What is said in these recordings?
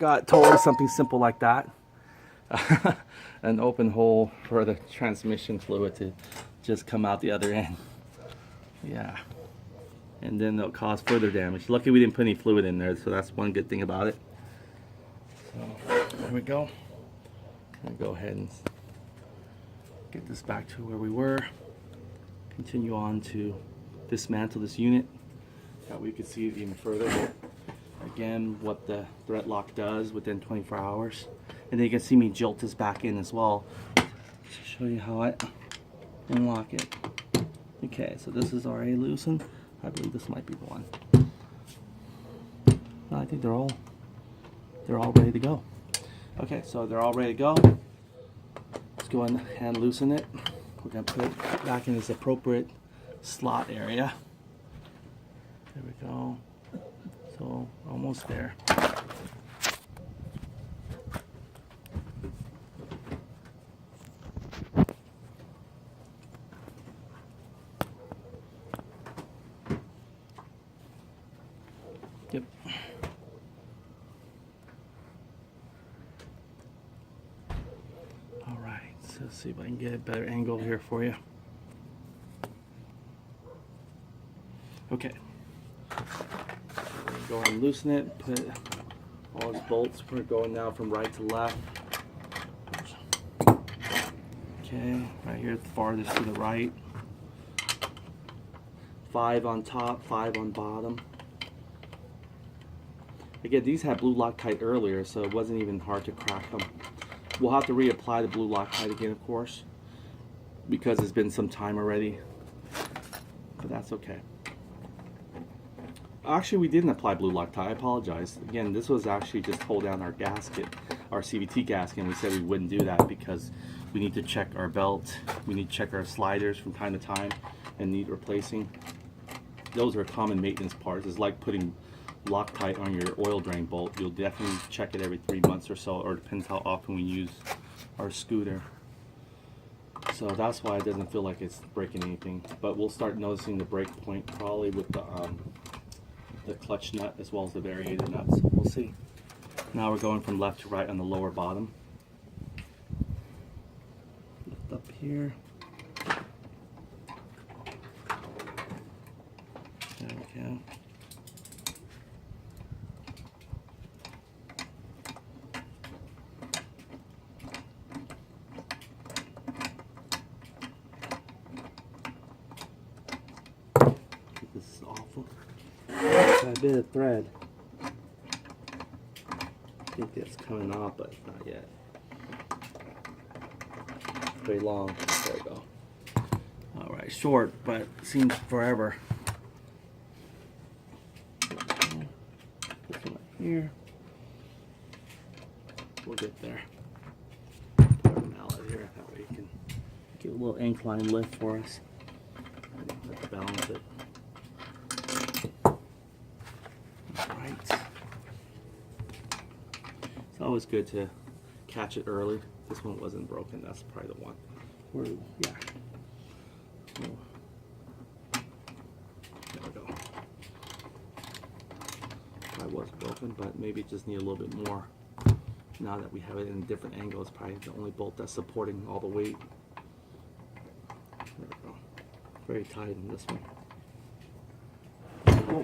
got totally something simple like that. An open hole for the transmission fluid to just come out the other end. Yeah. And then they'll cause further damage. Lucky we didn't put any fluid in there, so that's one good thing about it. So there we go. I'm gonna go ahead and get this back to where we were. Continue on to dismantle this unit. That way we can see it even further. Again, what the thread lock does within 24 hours. And then you can see me jolt this back in as well to show you how I unlock it. Okay, so this is already loosened. I believe this might be the one. No, I think they're all ready to go. Okay, so they're all ready to go. Let's go ahead and loosen it. We're gonna put it back in its appropriate slot area. There we go. So almost there. Yep. All right, so let's see if I can get a better angle here for you. Okay. Go ahead and loosen it, put all its bolts. We're going now from right to left. Okay, right here the farthest to the right. 5 on top, 5 on bottom. Again, these had blue Loctite earlier, so it wasn't even hard to crack them. We'll have to reapply the blue Loctite again, of course, because it's been some time already, but that's okay. Actually, we didn't apply blue Loctite. I apologize. Again, this was actually just hold down our gasket, our CVT gasket, and we said we wouldn't do that because we need to check our belt, we need to check our sliders from time to time and need replacing. Those are common maintenance parts. It's like putting Loctite on your oil drain bolt. You'll definitely check it every 3 months or so, or it depends how often we use our scooter. So that's why it doesn't feel like it's breaking anything. But we'll start noticing the break point probably with the clutch nut as well as the variator nuts. We'll see. Now we're going from left to right on the lower bottom. Lift up here. There we go. This is awful. A bit of thread. I think that's coming off, but not yet. It's very long. There we go. Alright, short, but seems forever. Put some right here. We'll get there. Put a mallet here, that way you can get a little incline lift for us. Let's balance it. It's always good to catch it early. This one wasn't broken. That's probably the one. Yeah. There we go. Probably was broken, but maybe it just need a little bit more. Now that we have it in a different angle, it's probably the only bolt that's supporting all the weight. There we go. Very tight in this one. Oh.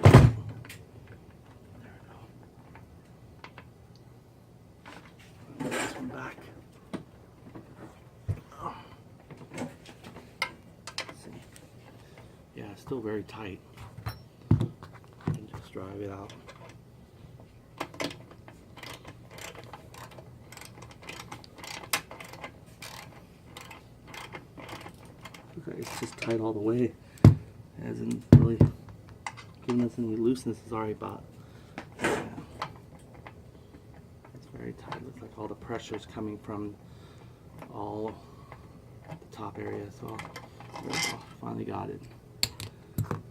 Back. Oh. Let's see. Yeah, it's still very tight. I can just drive it out. Okay, it's just tight all the way. It hasn't really given us any looseness. It's already about. Very tight. Looks like all the pressure is coming from all the top area. So there we go. Finally got it.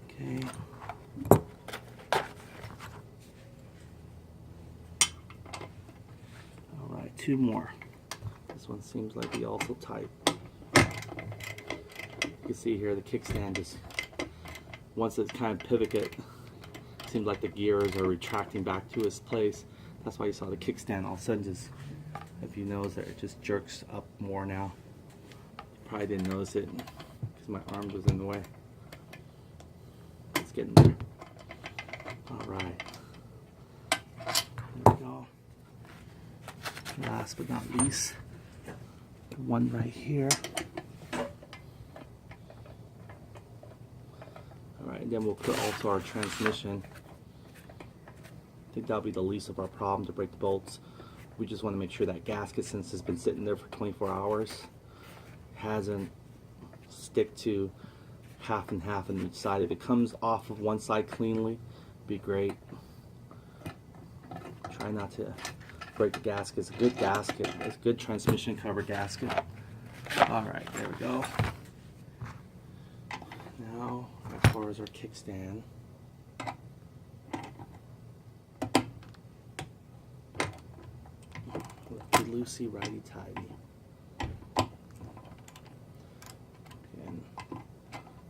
Okay. All right, 2 more. This one seems like the also tight. You can see here the kickstand is, once it's kind of pivoted, it seems like the gears are retracting back to its place. That's why you saw the kickstand all of a sudden just, if you notice that it just jerks up more now. Probably didn't notice it because my arm was in the way. It's getting there. Alright. There we go. Last but not least, the one right here. Alright, and then we'll put also our transmission. I think that'll be the least of our problem to break the bolts. We just want to make sure that gasket, since it's been sitting there for 24 hours, hasn't stick to half and half on each side. If it comes off of one side cleanly, be great. Try not to break the gasket. It's a good gasket. It's a good transmission cover gasket. Alright, there we go. Now, as far as our kickstand, loosey righty tighty. And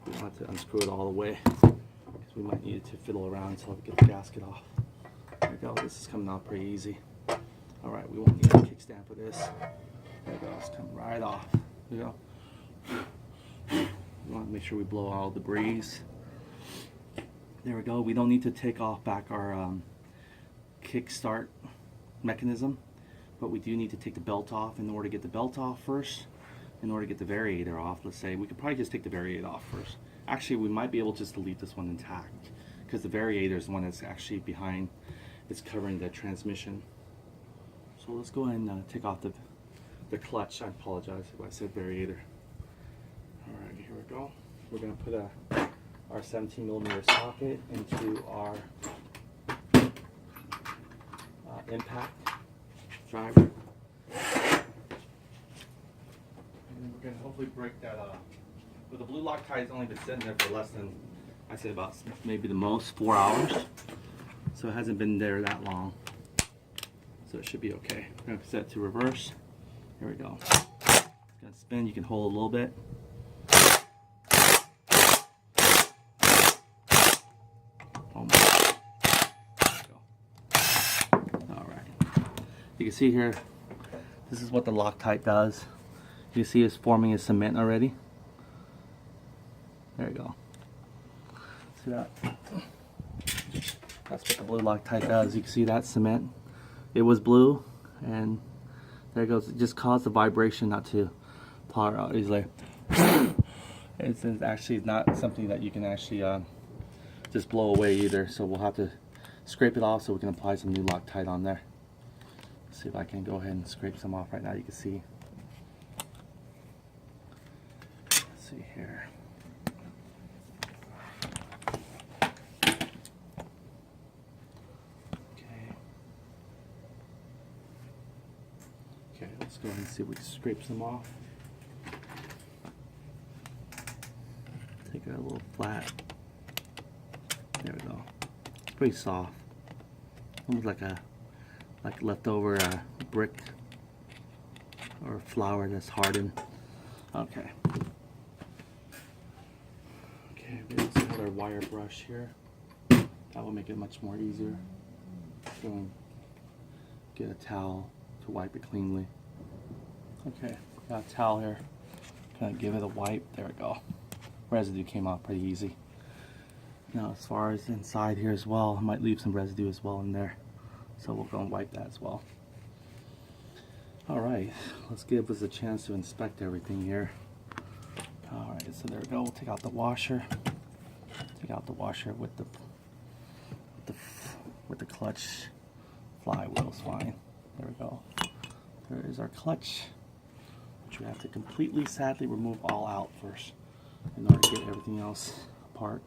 we want to unscrew it all the way because we might need to fiddle around until we get the gasket off. There we go. This is coming out pretty easy. Alright, we won't need a kickstand for this. There we go. It's coming right off. There we go. We want to make sure we blow out all the debris. There we go. We don't need to take off back our kickstart mechanism, but we do need to take the belt off. In order to get the belt off first, in order to get the variator off, let's say, we could probably just take the variator off first. Actually, we might be able just to leave this one intact because the variator is the one that's actually behind, it's covering the transmission. So let's go ahead and take off the clutch. I apologize if I said variator. Alright, here we go. We're going to put our 17mm socket into our impact driver. And we're going to hopefully break that up. But the blue Loctite has only been sitting there for less than, I say about maybe the most 4 hours. So it hasn't been there that long. So it should be okay. We're going to set it to reverse. Here we go. It's going to spin. You can hold a little bit. You can see here, this is what the Loctite does. You see it's forming a cement already. There you go. See that? That's what the blue Loctite does. You can see that cement. It was blue, and there it goes. It just caused the vibration not to power out easily. It's actually not something that you can actually just blow away either. So we'll have to scrape it off so we can apply some new Loctite on there. See if I can go ahead and scrape some off right now. You can see. Let's see here. Okay, let's go ahead and see if we can scrape some off. Take it a little flat. There we go. It's pretty soft. Almost like leftover brick or flour that's hardened. Okay. Okay, we also have our wire brush here. That will make it much more easier. Go and get a towel to wipe it cleanly. Okay, got a towel here. Kind of give it a wipe. There we go. Residue came out pretty easy. Now, as far as inside here as well, I might leave some residue as well in there. So we'll go and wipe that as well. Alright, let's give us a chance to inspect everything here. Alright, so there we go. We'll take out the washer. Take out the washer with the clutch. Flywheel's fine. There we go. There is our clutch, which we have to completely, sadly, remove all out first in order to get everything else apart.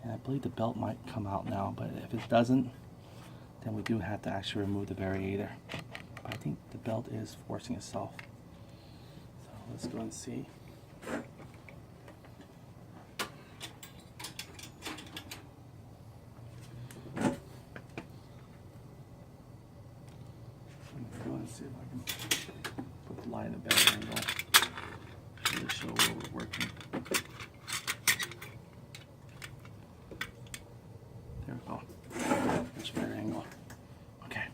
And I believe the belt might come out now, but if it doesn't, then we do have to actually remove the variator. But I think the belt is forcing itself. So let's go and see. Go and see if I can put the light in a better angle. Really show where we're working. There we go. Much better angle. Okay.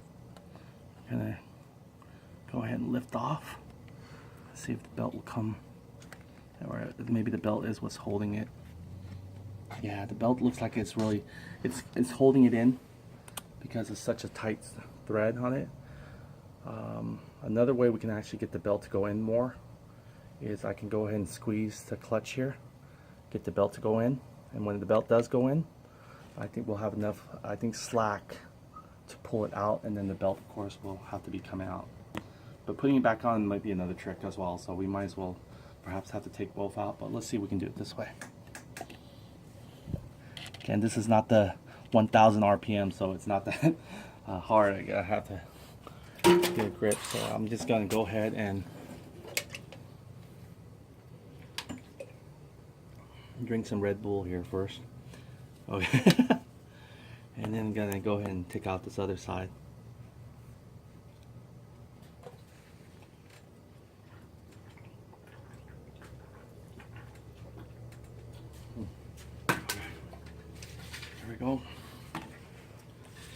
gonna go ahead and lift off. See if the belt will come, or maybe the belt is what's holding it. Yeah, the belt looks like it's really, it's holding it in because it's such a tight thread on it. Another way we can actually get the belt to go in more is I can go ahead and squeeze the clutch here, get the belt to go in, and when the belt does go in, I think we'll have enough, slack to pull it out, and then the belt, of course, will have to be coming out. But putting it back on might be another trick as well, so we might as well perhaps have to take both out, but let's see if we can do it this way. Again, this is not the 1000 RPM, so it's not that hard. I have to get a grip, so I'm just going to go ahead and drink some Red Bull here first. Okay. And then I'm going to go ahead and take out this other side. There we go.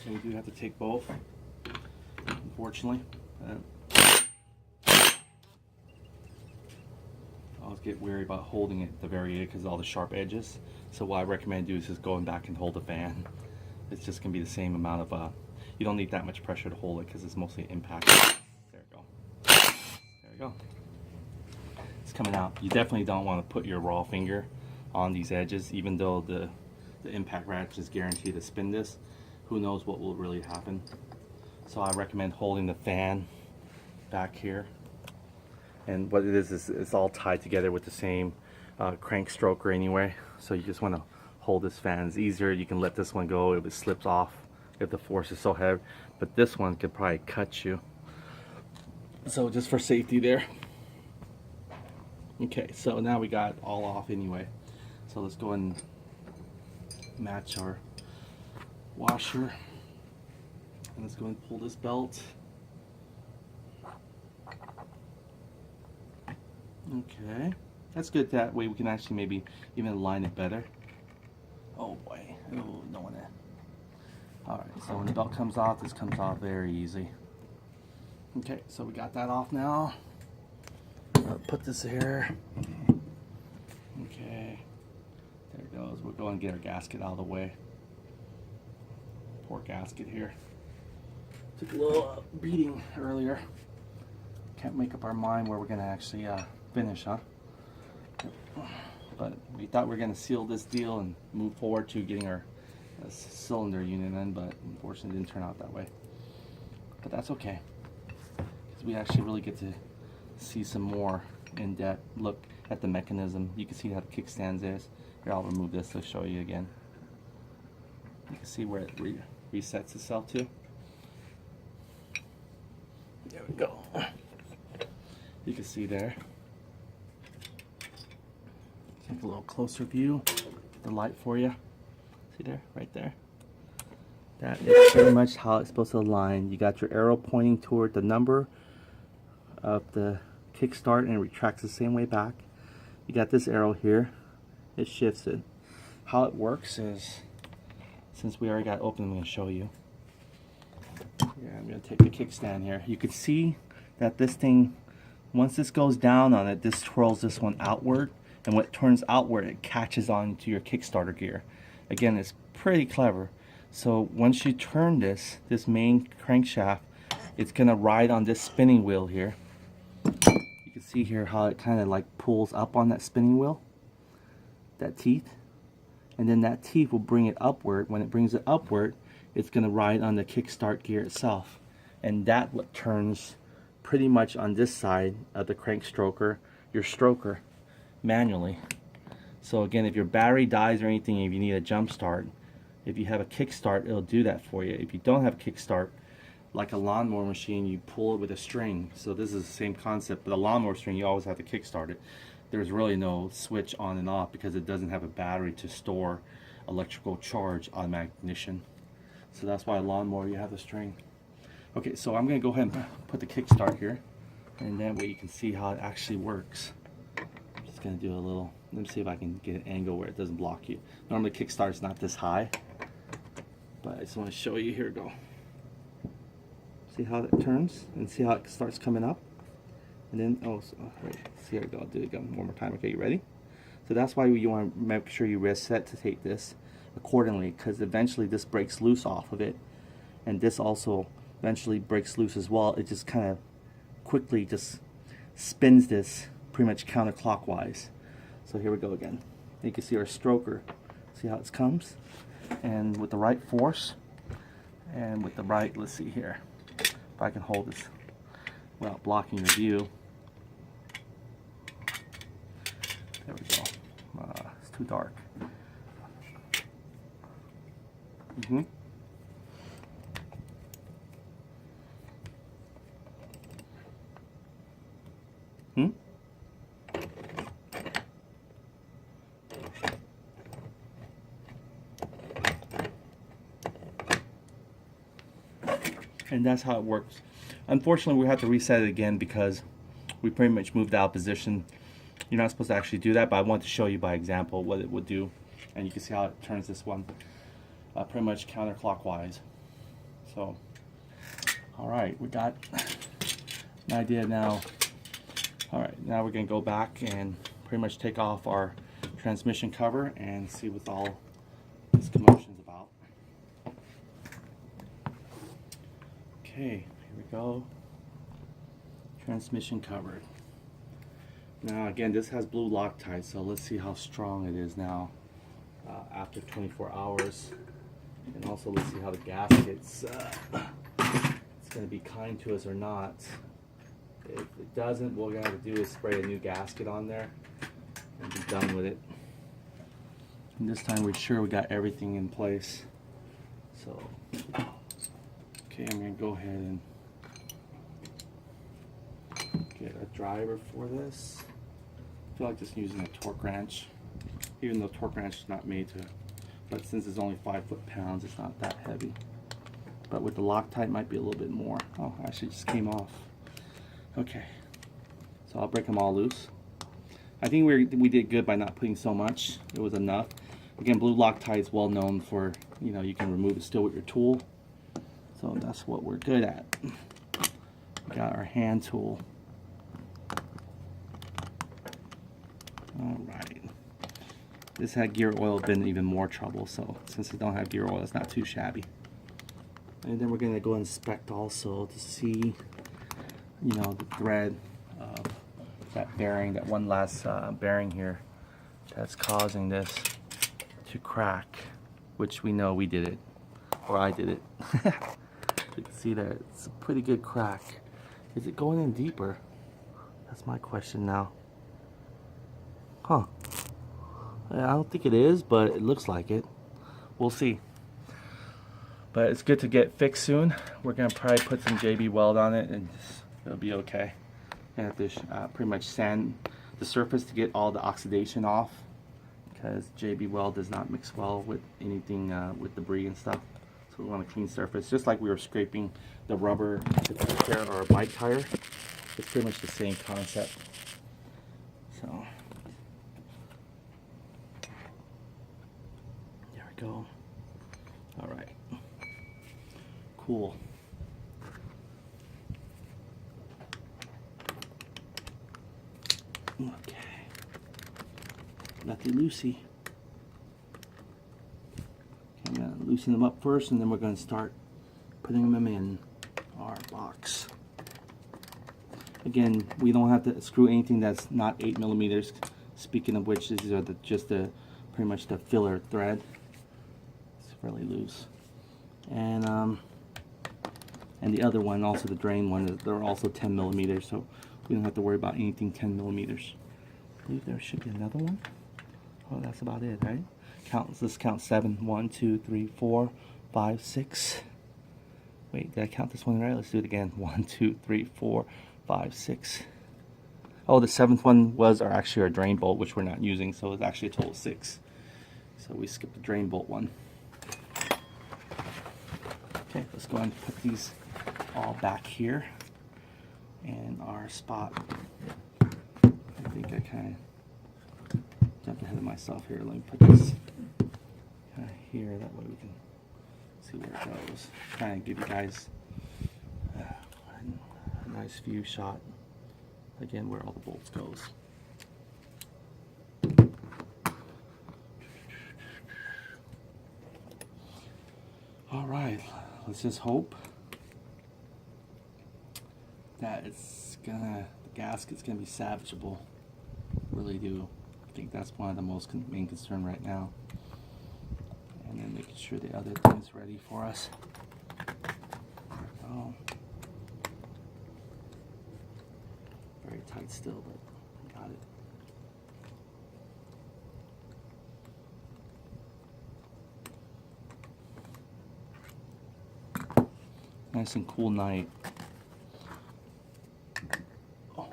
So we do have to take both, unfortunately. I always get wary about holding it at the very end because of all the sharp edges. So what I recommend do is just going back and hold the fan. It's just going to be the same amount of, you don't need that much pressure to hold it because it's mostly impact. There we go. There we go. It's coming out. You definitely don't want to put your raw finger on these edges, even though the impact ratchet is guaranteed to spin this. Who knows what will really happen. So I recommend holding the fan back here. And what it is it's all tied together with the same crank stroker anyway. So you just want to hold this fan. It's easier. You can let this one go if it slips off, if the force is so heavy. But this one could probably cut you. So just for safety there. Okay, so now we got it all off anyway. So let's go and match our washer. And let's go and pull this belt. Okay, that's good. That way we can actually maybe even align it better. Oh boy, oh, don't want to. Alright, so when the belt comes off, this comes off very easy. Okay, so we got that off now. I'll put this here. Okay, there it goes. We're going to get our gasket out of the way. Poor gasket here. Took a little beating earlier. Can't make up our mind where we're going to actually finish, huh? But we thought we were going to seal this deal and move forward to getting our cylinder unit in, but unfortunately it didn't turn out that way. But that's okay, because we actually really get to see some more in-depth look at the mechanism. You can see how the kickstand is. Here, I'll remove this to show you again. You can see where it resets itself to. There we go. You can see there. Take a little closer view. Get the light for you. See there? Right there. That is pretty much how it's supposed to align. You got your arrow pointing toward the number of the kickstart, and it retracts the same way back. You got this arrow here. It shifts it. How it works is, since we already got it open, I'm going to show you. Yeah, I'm going to take the kickstand here. You can see that this thing, once this goes down on it, this twirls this one outward, and when it turns outward, it catches on to your Kickstarter gear. Again, it's pretty clever. So once you turn this main crankshaft, it's going to ride on this spinning wheel here. You can see here how it kind of like pulls up on that spinning wheel, that teeth, and then that teeth will bring it upward. When it brings it upward, it's going to ride on the kickstart gear itself, and that what turns pretty much on this side of the crank stroker, your stroker, manually. So again, if your battery dies or anything, if you need a jump start, if you have a kickstart, it'll do that for you. If you don't have a kickstart, like a lawnmower machine, you pull it with a string. So this is the same concept, but a lawnmower string, you always have to kickstart it. There's really no switch on and off because it doesn't have a battery to store electrical charge automatic ignition. So that's why a lawnmower, you have the string. Okay, so I'm going to go ahead and put the kickstart here, and that way you can see how it actually works. I'm just going to do a little, let me see if I can get an angle where it doesn't block you. Normally kickstart's not this high, but I just want to show you. Here we go. See how it turns and see how it starts coming up, and then right, see, here we go. I'll do it again one more time. Okay, you ready? So that's why you want to make sure you reset to take this accordingly, because eventually this breaks loose off of it, and this also eventually breaks loose as well. It just kind of quickly just spins this pretty much counterclockwise. So here we go again. You can see our stroker. See how it comes, and with the right force and with the right, let's see here if I can hold this without blocking your view. There we go. It's too dark. And that's how it works. Unfortunately, we have to reset it again because we pretty much moved out of position. You're not supposed to actually do that, but I want to show you by example what it would do. And you can see how it turns this one pretty much counterclockwise. So, all right, we got an idea now. All right, now we're gonna go back and pretty much take off our transmission cover and see what all this commotion's about. Okay, here we go. Transmission covered. Now again, this has blue Loctite, so let's see how strong it is now after 24 hours. And also let's see how the gasket's it's going to be kind to us or not. If it doesn't, what we're going to have to do is spray a new gasket on there and be done with it. And this time we're sure we got everything in place. So, okay, I'm going to go ahead and get a driver for this. I feel like just using a torque wrench, even though torque wrench is not made to, but since it's only 5 foot-pounds, it's not that heavy. But with the Loctite, it might be a little bit more. Oh, actually, it just came off. Okay, so I'll break them all loose. I think we did good by not putting so much. It was enough. Again, blue Loctite is well known for, you know, you can remove it still with your tool. So that's what we're good at. We got our hand tool. All right. This had gear oil, been even more trouble. So since it don't have gear oil, it's not too shabby. And then we're gonna go inspect also to see, you know, the thread of that bearing, that one last bearing here that's causing this to crack, which we know we did it, or I did it. You can see that it's a pretty good crack. Is it going in deeper? That's my question now. Huh. I don't think it is, but it looks like it. We'll see. But it's good to get fixed soon. We're gonna probably put some JB weld on it and it'll be okay. I have to pretty much sand the surface to get all the oxidation off, because JB weld does not mix well with anything with debris and stuff. So we want a clean surface, just like we were scraping the rubber to take care of our bike tire. It's pretty much the same concept. So there we go. All right. Cool. Okay. Lucky Lucy. Okay, I'm going to loosen them up first, and then we're going to start putting them in our box. Again, we don't have to screw anything that's not 8 millimeters. Speaking of which, these are just the pretty much the filler thread. It's really loose. And the other one, also the drain one, they're also 10 millimeters, so we don't have to worry about anything 10 millimeters. I believe there should be another one. Oh, that's about it, right? Let's count 7. 1, 2, 3, 4, 5, 6. Wait, did I count this one right? Let's do it again. 1, 2, 3, 4, 5, 6. Oh, the 7th one was actually our drain bolt, which we're not using, so it's actually a total of 6. So we skipped the drain bolt one. Okay, let's go ahead and put these all back here in our spot. I think I kind of jumped ahead of myself here. Let me put this kind of here, that way we can see where it goes. Kind of give you guys nice view shot again where all the bolts goes. All right, let's just hope that the gasket's gonna be salvageable. Really do. I think that's one of the main concern right now. And then making sure the other thing is ready for us. There we go. Very tight still, but got it. Nice and cool night. Oh.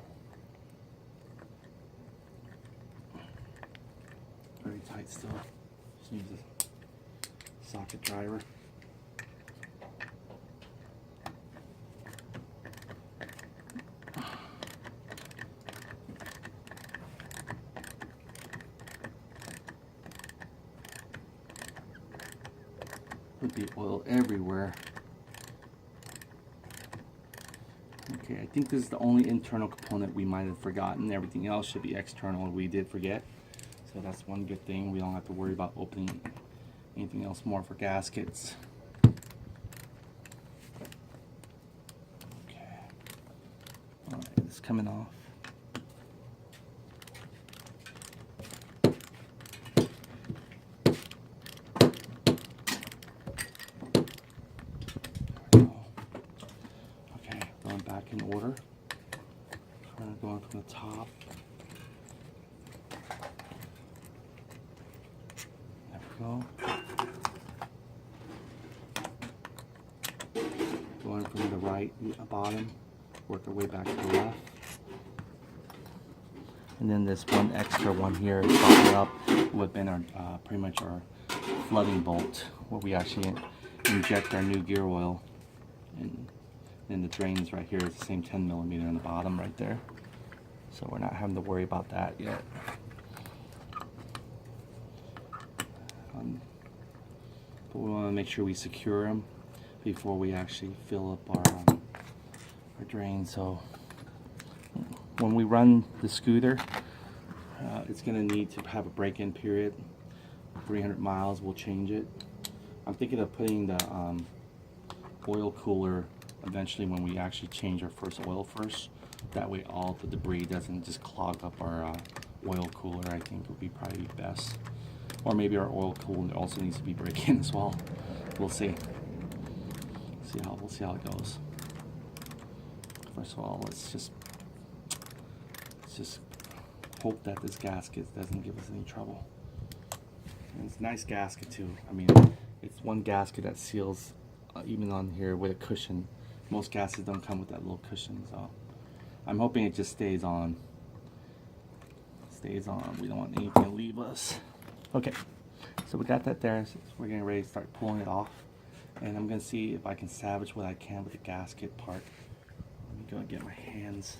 Very tight still. Just use a socket driver. Put the oil everywhere. Okay, I think this is the only internal component we might have forgotten. Everything else should be external, we did forget. So that's one good thing. We don't have to worry about opening anything else more for gaskets. Okay. Alright, it's coming off. Back in order. Kind of going from the top. There we go. Going from the right, bottom, work our way back to the left. And then this one extra one here, popping up, would have been our pretty much our flooding bolt, where we actually inject our new gear oil. And the drains right here is the same 10 millimeter on the bottom right there. So we're not having to worry about that yet. But we want to make sure we secure them before we actually fill up our drain. So when we run the scooter, it's going to need to have a break-in period. 300 miles, we'll change it. I'm thinking of putting the oil cooler eventually when we actually change our first oil first. That way all the debris doesn't just clog up our oil cooler. I think would be probably best. Or maybe our oil cooler also needs to be break-in as well. We'll see. We'll see how it goes. First of all, let's just hope that this gasket doesn't give us any trouble. And it's a nice gasket too. I mean, it's one gasket that seals even on here with a cushion. Most gaskets don't come with that little cushion, so I'm hoping it just stays on. Stays on. We don't want anything to leave us. Okay, so we got that there. So we're getting ready to start pulling it off, and I'm gonna see if I can salvage what I can with the gasket part. Let me go and get my hands.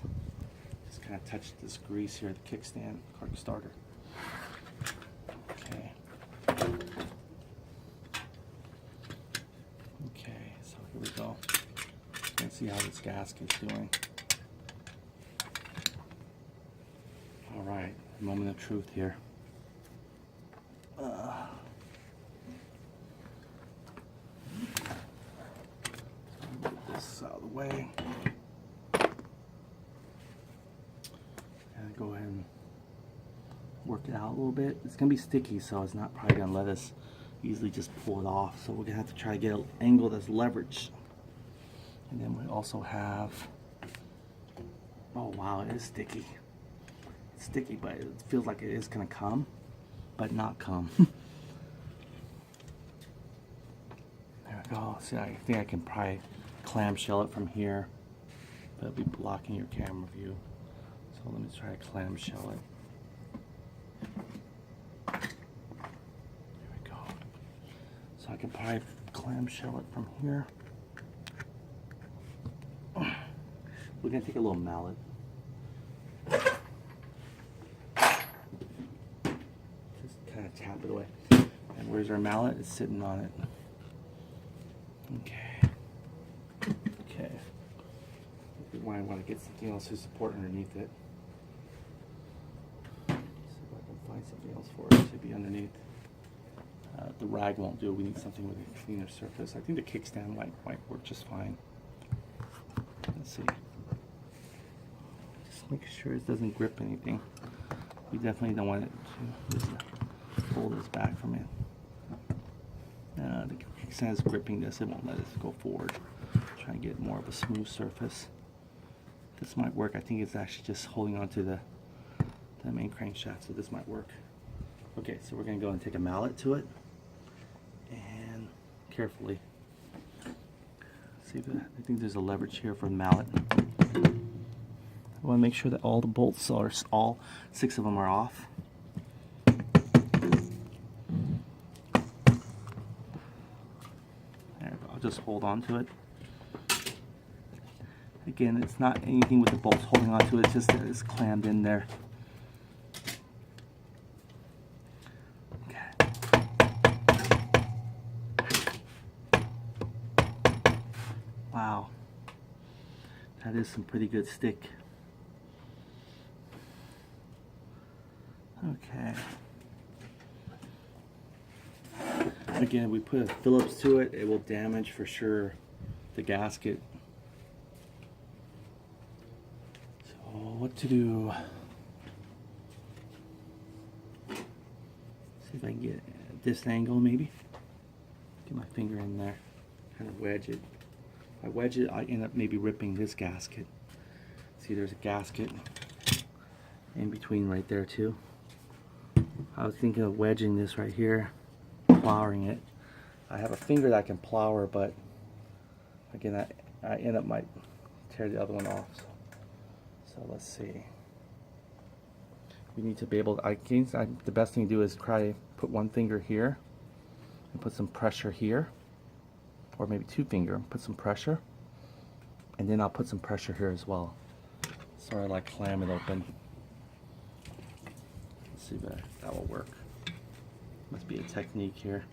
Just kind of touch this grease here at the kickstand, quick starter. Okay. Okay, so here we go. Let's see how this gasket's doing. All right, moment of truth here. Move this out of the way. And go ahead and work it out a little bit. It's gonna be sticky, so it's not probably gonna let us easily just pull it off. So we're gonna have to try to get an angle that's leveraged. And then we also have, oh wow, it is sticky. It's sticky, but it feels like it is gonna come, but not come. There we go. See, I think I can probably clamshell it from here, but it'll be blocking your camera view. So let me try to clamshell it. There we go. So I can probably clamshell it from here. We're gonna take a little mallet. Just kind of tap it away. And where's our mallet? It's sitting on it. Okay. Okay. We might want to get something else to support underneath it. See if I can find something else for it to be underneath. The rag won't do. We need something with a cleaner surface. I think the kickstand might work just fine. Let's see. Just make sure it doesn't grip anything. We definitely don't want it to just pull this back from it. The kickstand is gripping this. It won't let it go forward. Try and get more of a smooth surface. This might work. I think it's actually just holding on to the main crankshaft, so this might work. Okay, so we're going to go and take a mallet to it and carefully see if I think there's a leverage here for the mallet. I want to make sure that all the bolts are, all 6 of them are off. There, I'll just hold on to it. Again, it's not anything with the bolts holding on to it, it's just that it's clammed in there. Wow, that is some pretty good stick. Okay. Again, we put a Phillips to it, it will damage for sure the gasket. So what to do? See if I can get this angle maybe. Get my finger in there, kind of wedge it. If I wedge it, I end up maybe ripping this gasket. See, there's a gasket in between right there too. I was thinking of wedging this right here, plowing it. I have a finger that can plow, but again, I end up might tear the other one off. So let's see. We need to be able to, the best thing to do is try to put one finger here and put some pressure here, or maybe 2 finger, put some pressure, and then I'll put some pressure here as well. Sort of like clam it open. Let's see if that will work. Must be a technique here.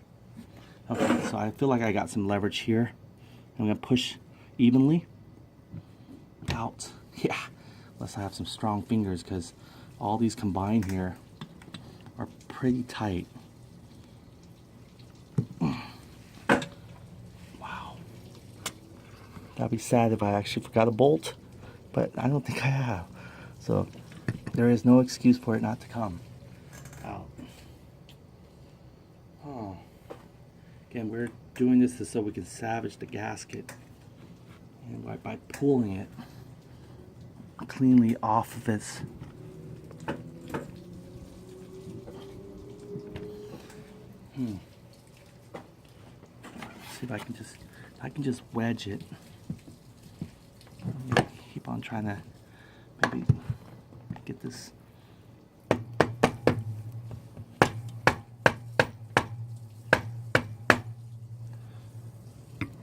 Okay, so I feel like I got some leverage here. I'm gonna push evenly out. Yeah, unless I have some strong fingers, because all these combined here are pretty tight. Wow. That'd be sad if I actually forgot a bolt, but I don't think I have. So there is no excuse for it not to come out. Oh. Again, we're doing this so we can salvage the gasket, and by pulling it cleanly off of its see if I can just wedge it. Keep on trying to maybe get this.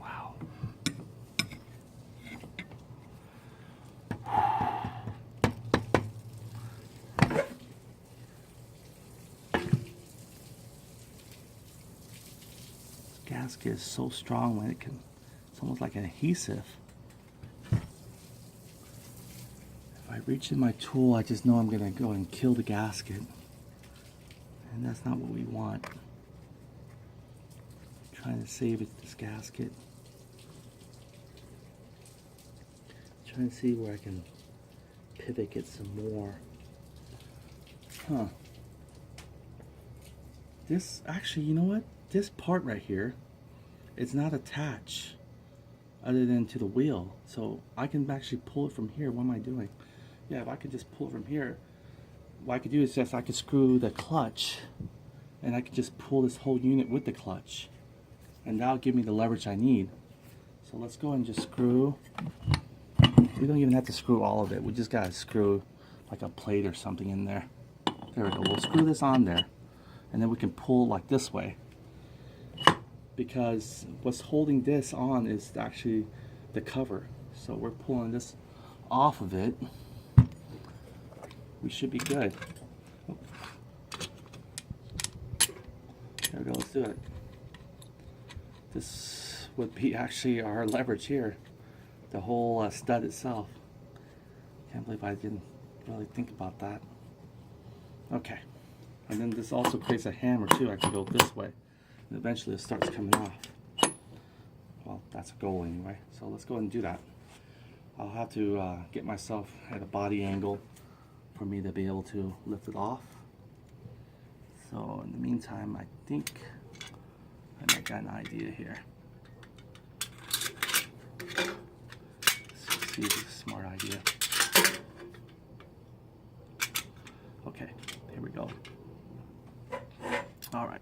Wow. This gasket is so strong when it can, it's almost like an adhesive. If I reach in my tool, I just know I'm going to go and kill the gasket. And that's not what we want. I'm trying to save this gasket. Trying to see where I can pivot it some more. Huh. This, actually, you know what? This part right here, it's not attached other than to the wheel. So I can actually pull it from here. What am I doing? Yeah, if I could just pull it from here, what I could do is just, I could screw the clutch, and I could just pull this whole unit with the clutch, and that'll give me the leverage I need. So let's go and just screw. We don't even have to screw all of it. We just gotta screw like a plate or something in there. There we go. We'll screw this on there, and then we can pull like this way, because what's holding this on is actually the cover. So we're pulling this off of it. We should be good. There we go, let's do it. This would be actually our leverage here, the whole stud itself. Can't believe I didn't really think about that. Okay, and then this also creates a hammer too. I can go this way, and eventually it starts coming off. Well, that's a goal anyway, so let's go ahead and do that. I'll have to get myself at a body angle for me to be able to lift it off. So in the meantime, I think I might got an idea here. Let's see if it's a smart idea. Okay, here we go. All right.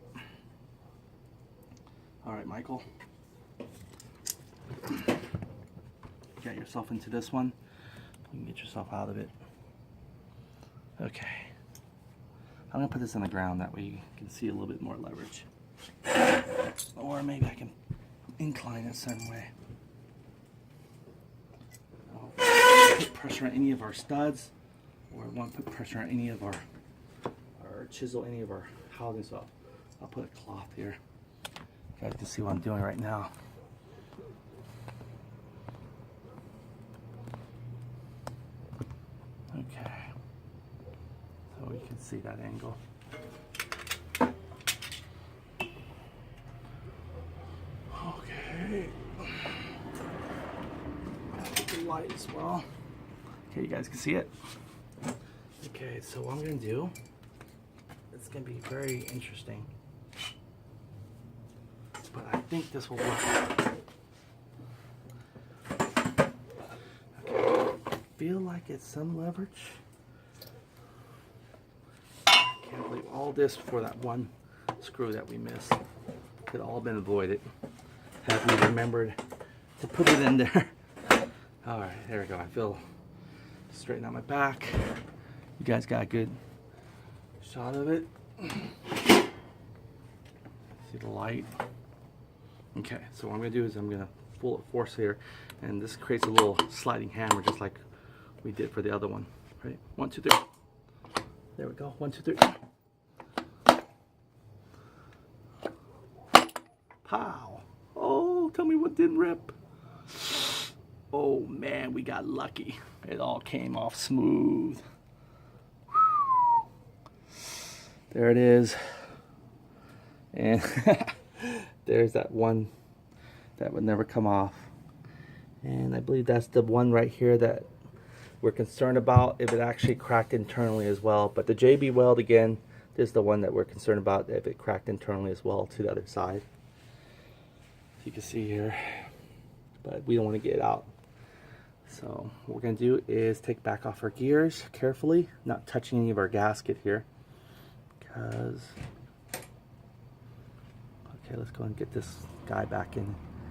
All right, Michael. Get yourself into this one. You can get yourself out of it. Okay. I'm gonna put this on the ground, that way you can see a little bit more leverage. Or maybe I can incline it some way. I'll put pressure on any of our studs, or I want to put pressure on any of our chisel any of our housing, so I'll put a cloth here. You guys can see what I'm doing right now. Okay, so you can see that angle. Okay, get the light as well. Okay, you guys can see it. Okay, so what I'm gonna do, it's gonna be very interesting, but I think this will work. Feel like it's some leverage. Can't believe all this for that one screw that we missed. Could all been avoided had we remembered to put it in there. All right, there we go. I feel straighten out my back. You guys got a good shot of it. See the light. Okay, so what I'm gonna do is I'm gonna full force here, and this creates a little sliding hammer, just like we did for the other one, right? 1, 2, 3. There we go. 1, 2, 3. Pow! Oh, tell me what didn't rip. Oh man, we got lucky. It all came off smooth. There it is. And there's that one that would never come off. And I believe that's the one right here that we're concerned about, if it actually cracked internally as well. But the JB weld, again, is the one that we're concerned about, if it cracked internally as well to the other side. You can see here, but we don't want to get it out. So what we're going to do is take back off our gears carefully, not touching any of our gasket here, because okay, let's go and get this guy back in.